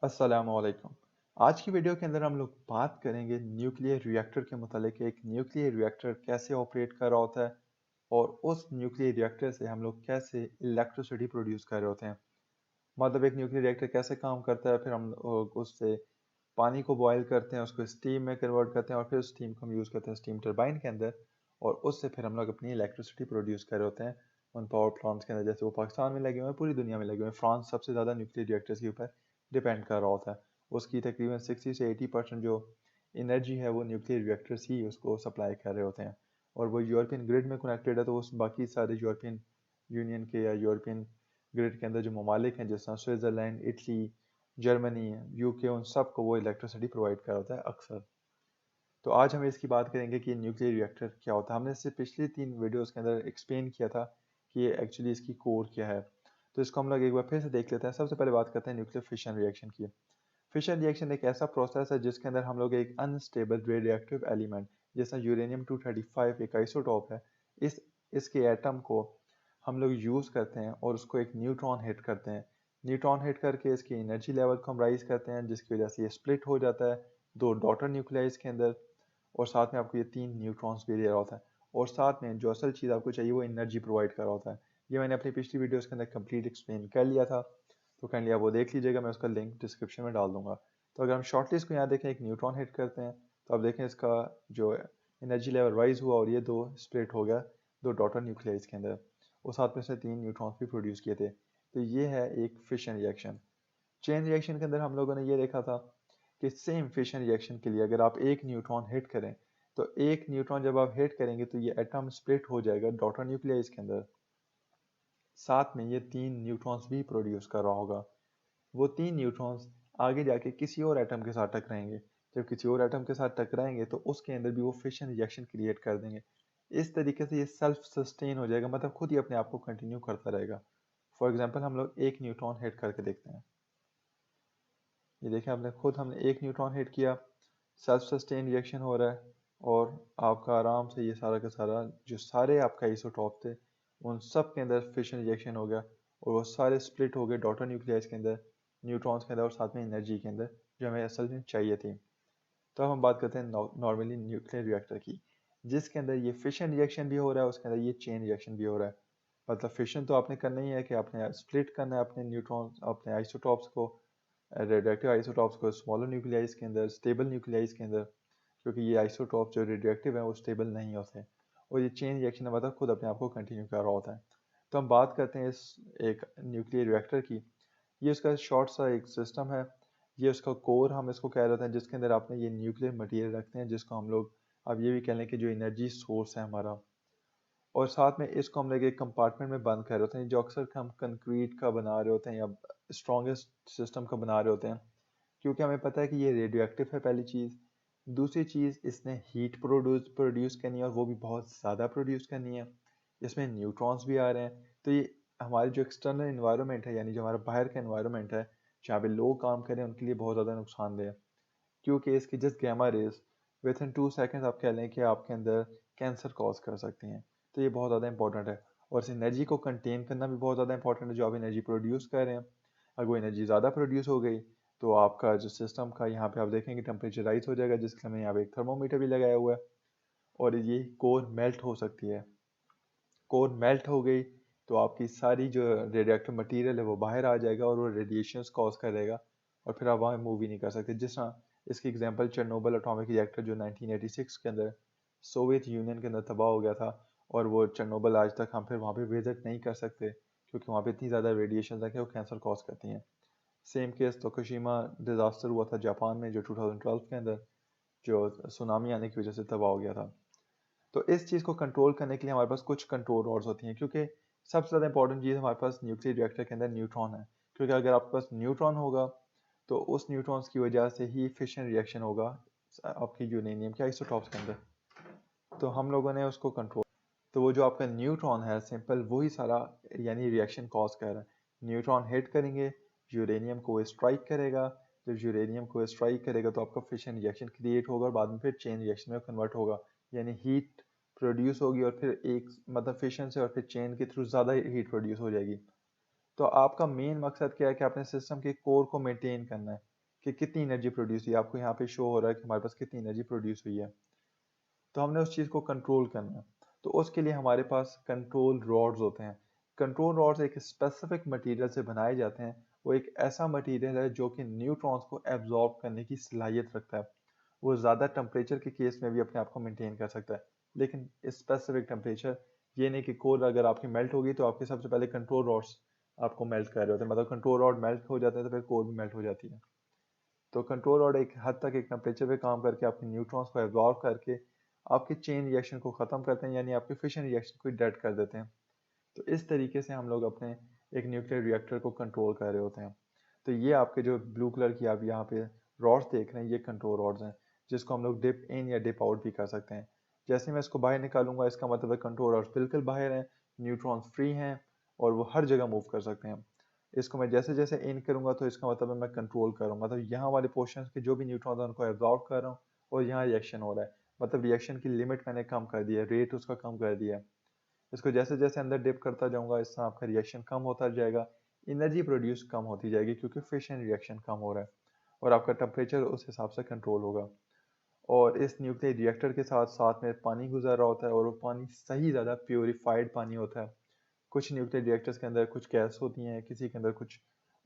अस्सलामुअलैकुम। आज की वीडियो के अंदर हम लोग बात करेंगे न्यूक्लियर रिएक्टर के मुतालिक। एक न्यूक्लियर रिएक्टर कैसे ऑपरेट कर रहा होता है और उस न्यूक्लियर रिएक्टर से हम लोग कैसे इलेक्ट्रिसिटी प्रोड्यूस कर रहे होते हैं। मतलब एक न्यूक्लियर रिएक्टर कैसे काम करता है, फिर हम उससे पानी को बॉयल करते हैं, उसको स्टीम में कन्वर्ट करते हैं और फिर उस स्टीम को हम यूज़ करते हैं स्टीम टरबाइन के अंदर, और उससे फिर हम लोग अपनी इलेक्ट्रिसिटी प्रोड्यूस कर रहे होते हैं उन पावर प्लांट्स के अंदर। जैसे वो पाकिस्तान में लगे हुए हैं, पूरी दुनिया में लगे हुए हैं। फ्रांस सबसे ज़्यादा न्यूक्लियर रिएक्टर्स के ऊपर डिपेंड कर रहा होता है। उसकी तकरीबन 60 से 80% जो एनर्जी है वो न्यूक्लियर रिएक्टर्स ही उसको सप्लाई कर रहे होते हैं। और वो यूरोपियन ग्रिड में कनेक्टेड है, तो उस बाकी सारे यूरोपियन यूनियन के या यूरोपियन ग्रिड के अंदर जो ममालिक हैं, जैसे स्विट्ज़रलैंड, इटली, जर्मनी, यूके, उन सब को वो इलेक्ट्रिसिटी प्रोवाइड कर होता है अक्सर। तो आज हम इसकी बात करेंगे कि न्यूक्लियर रिएक्टर क्या होता है। हमने इससे पिछली 3 वीडियोस के अंदर एक्सप्लेन किया था कि ये एक्चुअली इसकी कोर क्या है। तो इसको हम लोग एक बार फिर से देख लेते हैं। सबसे पहले बात करते हैं न्यूक्लियर फिशन रिएक्शन की। फिशन रिएक्शन एक ऐसा प्रोसेस है जिसके अंदर हम लोग एक अनस्टेबल रेडियोएक्टिव एलिमेंट, जैसा यूरेनियम 235 एक आइसोटोप है, इस इसके एटम को हम लोग यूज़ करते हैं और उसको एक न्यूट्रॉन हिट करते हैं। न्यूट्रॉन हिट करके इसकी एनर्जी लेवल को हम राइज करते हैं, जिसकी वजह से ये स्प्लिट हो जाता है दो डॉटर न्यूक्लियाइज के अंदर, और साथ में आपको ये 3 न्यूट्रॉन्स भी दे रहा होता है। और साथ में जो असल चीज़ आपको चाहिए वो एनर्जी प्रोवाइड कर रहा होता है। ये मैंने अपनी पिछली वीडियोस के अंदर कंप्लीट एक्सप्लेन कर लिया था, तो काइंडली आप वो देख लीजिएगा, मैं उसका लिंक डिस्क्रिप्शन में डाल दूंगा। तो अगर हम शॉर्टली इसको यहाँ देखें, एक न्यूट्रॉन हिट करते हैं, तो आप देखें इसका जो एनर्जी लेवल राइज हुआ और ये दो स्प्लिट हो गया दो डॉटर न्यूक्लियाइज के अंदर, और साथ में से 3 न्यूट्रॉन्स भी प्रोड्यूस किए थे। तो ये है एक फिशन रिएक्शन। चेन रिएक्शन के अंदर हम लोगों ने ये देखा था कि सेम फिशन रिएक्शन के लिए अगर आप एक न्यूट्रॉन हिट करें, तो एक न्यूट्रॉन जब आप हिट करेंगे तो ये एटम स्प्लिट हो जाएगा डॉटर न्यूक्लियस के अंदर। साथ में ये 3 न्यूट्रॉन्स भी प्रोड्यूस कर रहा होगा। वो 3 न्यूट्रॉन्स आगे जाके किसी और एटम के साथ टकराएंगे। जब किसी और एटम के साथ टकराएंगे तो उसके अंदर भी वो फिशन रिएक्शन क्रिएट कर देंगे। इस तरीके से ये सेल्फ सस्टेन हो जाएगा, मतलब खुद ही अपने आप को कंटिन्यू करता रहेगा। फॉर एग्जाम्पल हम लोग एक न्यूट्रॉन हिट करके देखते हैं। ये देखें, हमने एक न्यूट्रॉन हिट किया, सेल्फ सस्टेन रिएक्शन हो रहा है, और आपका आराम से ये सारा का सारा जो सारे आपका आइसोटॉप थे उन सब के अंदर फिशन रिएक्शन हो गया, और वो सारे स्प्लिट हो गए डॉटर न्यूक्लियस के अंदर, न्यूट्रॉन्स के अंदर, और साथ में एनर्जी के अंदर जो हमें असल में चाहिए थी। तो अब हम बात करते हैं नॉर्मली न्यूक्लियर रिएक्टर की, जिसके अंदर ये फिशन रिएक्शन भी हो रहा है, उसके अंदर ये चेन रिएक्शन भी हो रहा है। मतलब फिशन तो आपने करना ही है कि आपने स्प्लिट करना है अपने न्यूट्रॉन अपने आइसोटॉप्स को, रेडियोएक्टिव आइसोटॉप्स को स्मॉलर न्यूक्लियाइज के अंदर, स्टेबल न्यूक्लियाइज के अंदर, क्योंकि ये आइसोटॉप जो रेडियोएक्टिव है वो स्टेबल नहीं होते। और ये चेन रिएक्शन मतलब खुद अपने आप को कंटिन्यू कर रहा होता है। तो हम बात करते हैं इस एक न्यूक्लियर रिएक्टर की। ये उसका शॉर्ट सा एक सिस्टम है। ये उसका कोर हम इसको कह रहे थे, जिसके अंदर आपने ये न्यूक्लियर मटेरियल रखते हैं, जिसको हम लोग अब ये भी कह लें कि जो एनर्जी सोर्स है हमारा। और साथ में इसको हम लोग एक कंपार्टमेंट में बंद कर रहे होते हैं, जो अक्सर हम कंक्रीट का बना रहे होते हैं या स्ट्रॉन्गेस्ट सिस्टम का बना रहे होते हैं, क्योंकि हमें पता है कि ये रेडियो एक्टिव है, पहली चीज़। दूसरी चीज़, इसने हीट प्रोड्यूस करनी है, और वो भी बहुत ज़्यादा प्रोड्यूस करनी है। इसमें न्यूट्रॉन्स भी आ रहे हैं, तो ये हमारी जो एक्सटर्नल इन्वायरमेंट है, यानी जो हमारा बाहर का इन्वायरमेंट है, जहाँ पे लोग काम करें उनके लिए बहुत ज़्यादा नुकसानदेह है। क्योंकि इसकी just gamma rays within 2 seconds आप कह लें कि आपके अंदर कैंसर कॉज कर सकती हैं। तो ये बहुत ज़्यादा इंपॉर्टेंट है। और इस एनर्जी को कंटेन करना भी बहुत ज़्यादा इंपॉर्टेंट है, जो आप एनर्जी प्रोड्यूस कर रहे हैं। अगर वो एनर्जी ज़्यादा प्रोड्यूस हो गई तो आपका जो सिस्टम का यहाँ पे आप देखेंगे टेम्परेचर राइज हो जाएगा, जिसके हमें यहाँ पे एक थर्मोमीटर भी लगाया हुआ है, और ये कोर मेल्ट हो सकती है। कोर मेल्ट हो गई तो आपकी सारी जो रेडियोएक्टिव मटेरियल है वो बाहर आ जाएगा, और वो रेडिएशंस कॉज करेगा, और फिर आप वहाँ मूव ही नहीं कर सकते। जिस तरह इसकी एग्जांपल चेरनोबिल एटॉमिक रिएक्टर जो 1986 के अंदर सोवियत यूनियन के अंदर तबाह हो गया था, और वो चेरनोबिल आज तक हम फिर वहाँ पे विजिट नहीं कर सकते, क्योंकि वहाँ पे इतनी ज़्यादा रेडिएशन है कि वो कैंसर कॉज करती हैं। सेम केस तोकुशिमा डिजास्टर हुआ था जापान में, जो 2012 के अंदर जो सुनामी आने की वजह से तबाह हो गया था। तो इस चीज़ को कंट्रोल करने के लिए हमारे पास कुछ कंट्रोल रॉड्स होती हैं, क्योंकि सबसे ज़्यादा इंपॉर्टेंट चीज़ हमारे पास न्यूक्लियर रिएक्टर के अंदर न्यूट्रॉन है। क्योंकि अगर आपके पास न्यूट्रॉन होगा तो उस न्यूट्रॉन्स की वजह से ही फिशन रिएक्शन होगा आपकी यूरेनियम के आइसोटॉप्स के अंदर। तो हम लोगों ने उसको कंट्रोल, तो वो जो आपका न्यूट्रॉन है सिंपल वही सारा यानी रिएक्शन कॉज कर रहा है। न्यूट्रॉन हिट करेंगे, यूरेनियम को स्ट्राइक करेगा। जब यूरेनियम को स्ट्राइक करेगा तो आपका फिशन रिएक्शन क्रिएट होगा, और बाद में फिर चेन रिएक्शन में कन्वर्ट होगा, यानी हीट प्रोड्यूस होगी, और फिर एक मतलब फिशन से और फिर चेन के थ्रू ज़्यादा हीट प्रोड्यूस हो जाएगी। तो आपका मेन मकसद क्या है कि आपने सिस्टम के कोर को मेंटेन करना है कि कितनी एनर्जी प्रोड्यूस हुई है। आपको यहाँ पे शो हो रहा है कि हमारे पास कितनी एनर्जी प्रोड्यूस हुई है, तो हमने उस चीज़ को कंट्रोल करना है। तो उसके लिए हमारे पास कंट्रोल रॉड्स होते हैं। कंट्रोल रॉड्स एक स्पेसिफिक मटेरियल से बनाए जाते हैं। वो एक ऐसा मटेरियल है जो कि न्यूट्रॉन्स को एब्जॉर्ब करने की सलाहियत रखता है। वो ज़्यादा टेम्परेचर के केस में भी अपने आप को मेंटेन कर सकता है, लेकिन स्पेसिफिक टेम्परेचर, ये नहीं कि कोर अगर आपकी मेल्ट होगी तो आपके सबसे पहले कंट्रोल रॉड्स आपको मेल्ट कर रहे होते हैं, मतलब कंट्रोल रॉड मेल्ट हो जाता है तो फिर कोर भी मेल्ट हो जाती है। तो कंट्रोल रॉड एक हद तक एक टेम्परेचर पे काम करके आपके न्यूट्रॉन्स को एब्जॉर्ब करके आपके चेन रिएक्शन को ख़त्म करते हैं, यानी आपके फिशन रिएक्शन को डेड कर देते हैं। तो इस तरीके से हम लोग अपने एक न्यूक्लियर रिएक्टर को कंट्रोल कर रहे होते हैं। तो ये आपके जो ब्लू कलर की आप यहाँ पे रॉड्स देख रहे हैं, ये कंट्रोल रॉड्स हैं, जिसको हम लोग डिप इन या डिप आउट भी कर सकते हैं। जैसे मैं इसको बाहर निकालूंगा, इसका मतलब है कंट्रोल रॉड्स बिल्कुल बाहर हैं, न्यूट्रॉन्स फ्री हैं और वो हर जगह मूव कर सकते हैं। इसको मैं जैसे जैसे इन करूंगा तो इसका मतलब है मैं कंट्रोल कर रहा हूँ, मतलब यहाँ वाले पोर्शन के जो भी न्यूट्रॉन्स हैं उनको एब्जॉर्ब कर रहा हूँ और यहाँ रिएक्शन हो रहा है, मतलब रिएक्शन की लिमिट मैंने कम कर दिया है, रेट उसका कम कर दिया है। इसको जैसे जैसे अंदर डिप करता जाऊंगा इस तरह आपका रिएक्शन कम होता जाएगा, एनर्जी प्रोड्यूस कम होती जाएगी क्योंकि फिशन रिएक्शन कम हो रहा है और आपका टेम्परेचर उस हिसाब से कंट्रोल होगा। और इस न्यूक्लियर रिएक्टर के साथ साथ में पानी गुजर रहा होता है और वो पानी सही ज़्यादा प्योरीफाइड पानी होता है। कुछ न्यूक्लियर रिएक्टर्स के अंदर कुछ गैस होती हैं, किसी के अंदर कुछ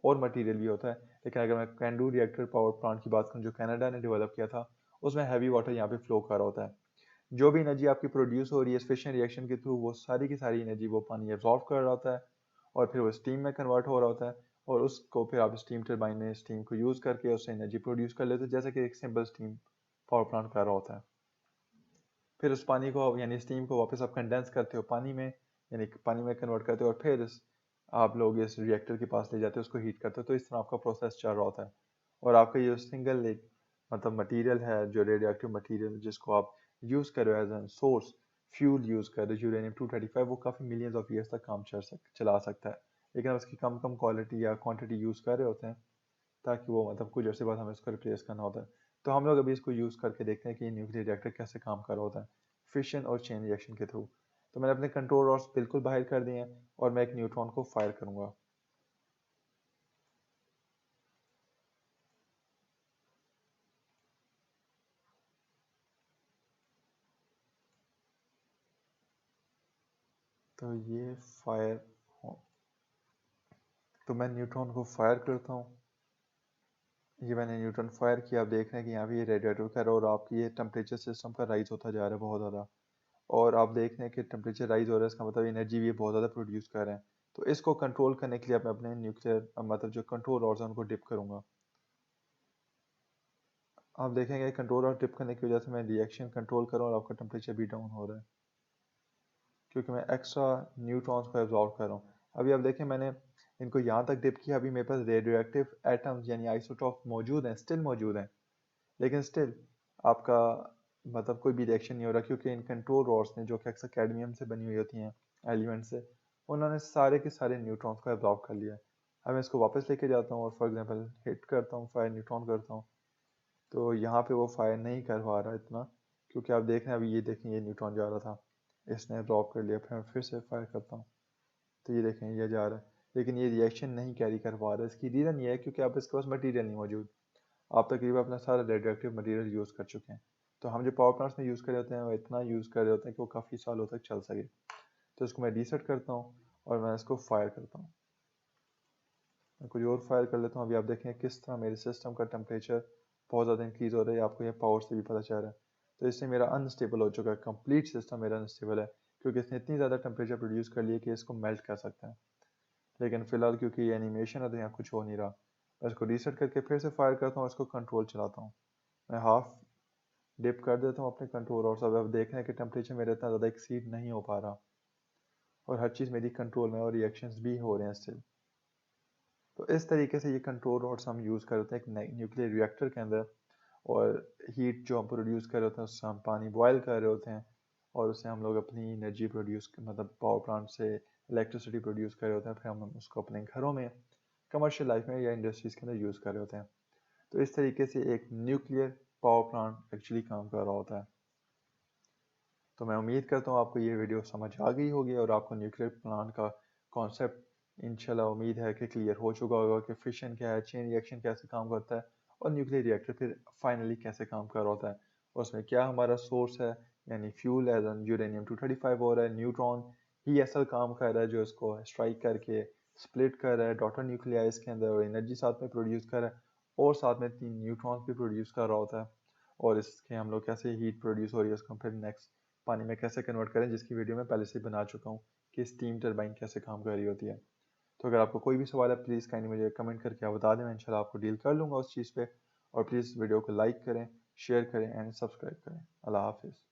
और मटेरियल भी होता है। लेकिन अगर मैं कैंडू रिएक्टर पावर प्लांट की बात करूँ जो कनाडा ने डेवलप किया था, उसमें हैवी वाटर यहाँ पे फ्लो कर रहा होता है। जो भी एनर्जी आपकी प्रोड्यूस हो रही है इस फिशन रिएक्शन के थ्रू, वो सारी की सारी एनर्जी वो पानी एब्जॉर्ब कर रहा होता है और फिर वो स्टीम में कन्वर्ट हो रहा होता है और उसको फिर आप स्टीम टरबाइन में स्टीम को यूज़ करके उससे एनर्जी प्रोड्यूस कर लेते हैं, जैसे कि एक सिंपल स्टीम पावर प्लांट कर रहा होता है। फिर उस पानी को यानी स्टीम को वापस आप कंडेंस करते हो पानी में, यानी पानी में कन्वर्ट करते हो और फिर आप लोग इस रिएक्टर के पास ले जाते हो, उसको हीट करते हो। तो इस तरह आपका प्रोसेस चल रहा होता है और आपका ये सिंगल एक मतलब मटेरियल है जो रेडियो एक्टिव मटीरियल जिसको आप यूज़ कर रहे हो as an source fuel use कर रहे हो यूरेनियम 235, वो काफ़ी मिलियंस ऑफ ईयर्स तक काम चला सकता है। लेकिन आप उसकी कम कम क्वालिटी या क्वांटिटी यूज़ कर रहे होते हैं ताकि वो मतलब कुछ अर्से बाद हमें उसको रिप्लेस करना होता है। तो हम लोग अभी इसको यूज़ करके देखते हैं कि ये न्यूक्लियर रिएक्टर कैसे काम कर रहा होता है फिशन और चेन रिएक्शन के थ्रू। तो मैंने अपने कंट्रोल रॉड्स बिल्कुल बाहर कर दिए हैं और मैं एक न्यूट्रॉन को फायर करूंगा। तो ये फायर हो, तो मैं न्यूट्रॉन को फायर करता हूँ। ये मैंने न्यूट्रॉन फायर किया, आप देख रहे हैं कि यहाँ पे ये रेडिएटर कर रहा है और आपकी ये टेम्परेचर सिस्टम का राइज होता जा रहा है बहुत ज़्यादा। और आप देख रहे हैं कि टेम्परेचर राइज हो रहा है, इसका मतलब एनर्जी भी बहुत ज़्यादा प्रोड्यूस कर रहे हैं। तो इसको कंट्रोल करने के लिए मैं अपने न्यूक्लियर मतलब जो कंट्रोल रॉड्स हैं उनको डिप करूँगा। आप देखेंगे कंट्रोल रॉड डिप करने की वजह से मैं रिएक्शन कंट्रोल कर रहा हूँ और आपका टेम्परेचर भी डाउन हो रहा है क्योंकि मैं एक्स्ट्रा न्यूट्रॉन्स को एब्जॉर्ब कर रहा हूँ। अभी आप देखें मैंने इनको यहाँ तक डिप किया, अभी मेरे पास रेडियो एक्टिव एटम्स यानी आइसोटॉप मौजूद हैं, स्टिल मौजूद हैं, लेकिन स्टिल आपका मतलब कोई भी रिएक्शन नहीं हो रहा क्योंकि इन कंट्रोल रॉड्स ने जो कि अक्सर कैडमियम से बनी हुई होती हैं एलिमेंट से, उन्होंने सारे के सारे न्यूट्रॉन्स को एब्जॉर्ब कर लिया है। अब मैं इसको वापस लेके जाता हूँ और फॉर एग्जांपल हिट करता हूँ, फायर न्यूट्रॉन करता हूँ, तो यहाँ पे वो फायर नहीं कर पा रहा इतना क्योंकि आप देख रहे हैं अभी ये देखें ये न्यूट्रॉन जा रहा था, इसने एब्जॉर्ब कर लिया, फिर मैं फिर से फायर करता हूँ तो ये देखें ये जा रहा है, लेकिन ये रिएक्शन नहीं कैरी कर पा रहा है। इसकी रीज़न ये है क्योंकि आप इसके पास मटीरियल नहीं मौजूद, आप तकरीबन अपना सारा रेडियो एक्टिव मटीरियल यूज़ कर चुके हैं। तो हम जो पावर प्लांट्स में यूज़ कर रहे होते हैं वो इतना यूज़ कर रहे होते हैं कि वो काफ़ी सालों तक चल सके। तो इसको मैं रीसेट करता हूँ और मैं इसको फायर करता हूँ। मैं कुछ और फायर कर लेता हूँ। अभी आप देखें किस तरह मेरे सिस्टम का टेम्परेचर बहुत ज़्यादा इंक्रीज़ हो रहा है, आपको ये पावर से भी पता चल रहा है। तो इससे मेरा अनस्टेबल हो चुका है, कंप्लीट सिस्टम मेरा अनस्टेबल है क्योंकि इसने इतनी ज़्यादा टेम्परेचर प्रोड्यूस कर लिया कि इसको मेल्ट कर सकता है। लेकिन फ़िलहाल क्योंकि ये एनिमेशन है तो यहाँ कुछ हो नहीं रहा। मैं इसको रीसेट करके फिर से फायर करता हूँ, इसको कंट्रोल चलाता हूँ, मैं हाफ डिप कर देता हूँ अपने कंट्रोल और सब। अब देख रहे हैं कि टेम्परेचर मेरा इतना ज़्यादा एक्सीड नहीं हो पा रहा और हर चीज़ मेरी कंट्रोल में और रिएक्शंस भी हो रहे हैं स्टिल। तो इस तरीके से ये कंट्रोल रॉड्स हम यूज़ करते हैं एक न्यूक्लियर रिएक्टर के अंदर, और हीट जो हम प्रोड्यूस कर रहे होते हैं उससे हम पानी बॉयल कर रहे होते हैं और उससे हम लोग अपनी एनर्जी प्रोड्यूस मतलब पावर प्लांट से इलेक्ट्रिसिटी प्रोड्यूस कर रहे होते हैं, फिर हम उसको अपने घरों में कमर्शियल लाइफ में या इंडस्ट्रीज़ के अंदर यूज़ कर रहे होते हैं। तो इस तरीके से एक न्यूक्लियर पावर प्लांट एक्चुअली काम कर रहा होता है। तो मैं उम्मीद करता हूँ आपको ये वीडियो समझ आ गई होगी और आपको न्यूक्लियर प्लांट का कॉन्सेप्ट इंशाल्लाह उम्मीद है कि क्लियर हो चुका होगा कि फिशन क्या है, चेन रिएक्शन कैसे काम करता है और न्यूक्लियर रिएक्टर फिर फाइनली कैसे काम कर रहा होता है। और उसमें क्या हमारा सोर्स है, यानी फ्यूल एज एन यूरेनियम 235 हो रहा है, न्यूट्रॉन ही ऐसा काम कर रहा है जो इसको स्ट्राइक करके स्प्लिट कर रहा है डॉटर न्यूक्लियाइज के अंदर और एनर्जी साथ में प्रोड्यूस कर रहा है और साथ में 3 न्यूट्रॉन्स भी प्रोड्यूस कर रहा होता है। और इसके हम लोग कैसे हीट प्रोड्यूस हो रही है उसको हम फिर नेक्स्ट पानी में कैसे कन्वर्ट करें, जिसकी वीडियो मैं पहले से बना चुका हूँ कि स्टीम टरबाइन कैसे काम कर रही होती है। तो अगर आपको कोई भी सवाल है प्लीज़ काइंडली मुझे कमेंट करके आप बता दें, मैं इंशाल्लाह आपको डील कर लूँगा उस चीज़ पे। और प्लीज़ वीडियो को लाइक करें, शेयर करें एंड सब्सक्राइब करें। अल्लाह हाफिज़।